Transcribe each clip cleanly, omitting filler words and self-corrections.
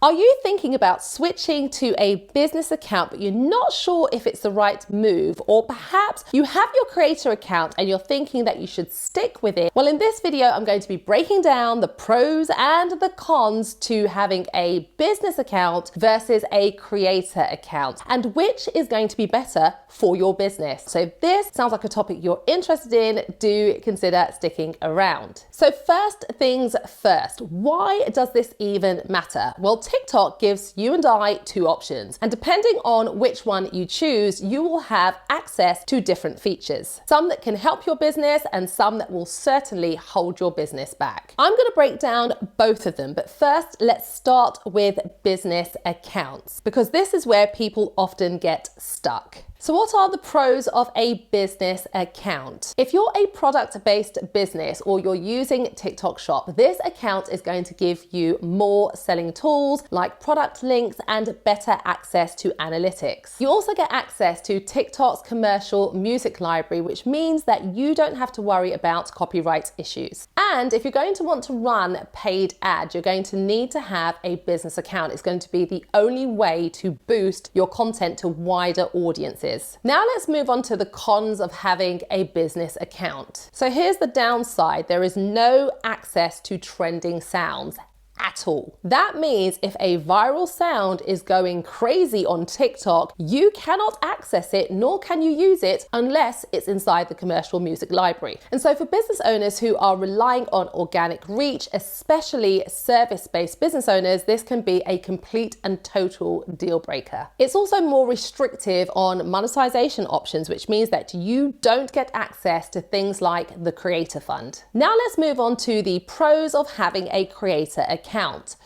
Are you thinking about switching to a business account, but you're not sure if it's the right move? Or perhaps you have your creator account and you're thinking that you should stick with it? Well, in this video, I'm going to be breaking down the pros and the cons to having a business account versus a creator account, and which is going to be better for your business. So if this sounds like a topic you're interested in, do consider sticking around. So first things first, why does this even matter? Well, TikTok gives you and I two options, and depending on which one you choose, you will have access to different features. Some that can help your business and some that will certainly hold your business back. I'm going to break down both of them, but first let's start with business accounts, because this is where people often get stuck. So what are the pros of a business account? If you're a product-based business or you're using TikTok Shop, this account is going to give you more selling tools like product links and better access to analytics. You also get access to TikTok's commercial music library, which means that you don't have to worry about copyright issues. And if you're going to want to run paid ads, you're going to need to have a business account. It's going to be the only way to boost your content to wider audiences. Now let's move on to the cons of having a business account. So here's the downside. There is no access to trending sounds at all. That means if a viral sound is going crazy on TikTok, you cannot access it, nor can you use it unless it's inside the commercial music library. And so for business owners who are relying on organic reach, especially service-based business owners, this can be a complete and total deal breaker. It's also more restrictive on monetization options, which means that you don't get access to things like the Creator Fund. Now let's move on to the pros of having a creator account.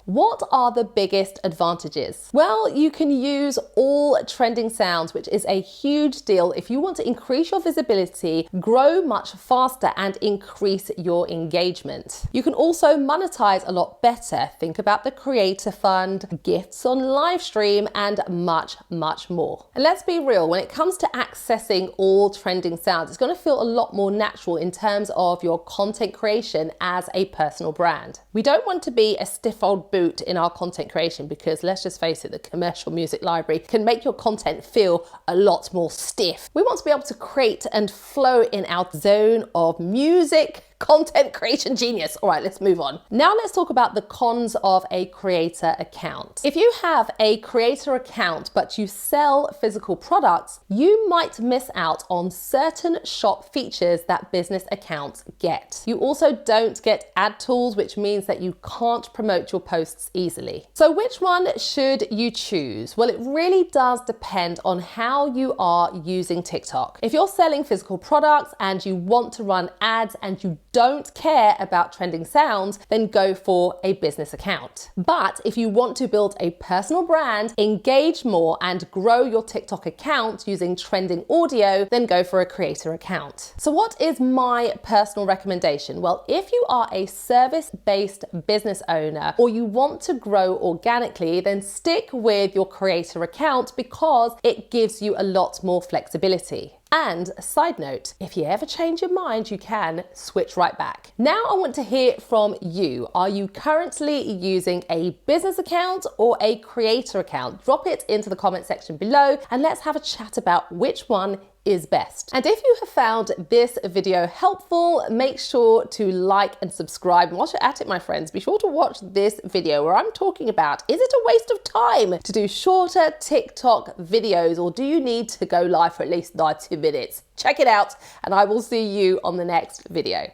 What are the biggest advantages? Well, you can use all trending sounds, which is a huge deal if you want to increase your visibility, grow much faster, and increase your engagement. You can also monetize a lot better. Think about the Creator Fund, gifts on live stream, and much, much more. And let's be real, when it comes to accessing all trending sounds, it's going to feel a lot more natural in terms of your content creation as a personal brand. We don't want to be a stiff old boot in our content creation, because let's just face it, the commercial music library can make your content feel a lot more stiff. We want to be able to create and flow in our zone of music, content creation genius. All right, let's move on. Now let's talk about the cons of a creator account. If you have a creator account but you sell physical products, you might miss out on certain shop features that business accounts get. You also don't get ad tools, which means that you can't promote your posts easily. So which one should you choose? Well, it really does depend on how you are using TikTok. If you're selling physical products and you want to run ads and you don't care about trending sounds, then go for a business account. But if you want to build a personal brand, engage more, and grow your TikTok account using trending audio, then go for a creator account. So what is my personal recommendation? Well, if you are a service-based business owner or you want to grow organically, then stick with your creator account because it gives you a lot more flexibility. And a side note, if you ever change your mind, you can switch right back. Now I want to hear from you. Are you currently using a business account or a creator account? Drop it into the comment section below and let's have a chat about which one is best. And if you have found this video helpful, make sure to like and subscribe. And whilst you're at it, my friends, be sure to watch this video where I'm talking about, is it a waste of time to do shorter TikTok videos, or do you need to go live for at least 90 minutes? Check it out and I will see you on the next video.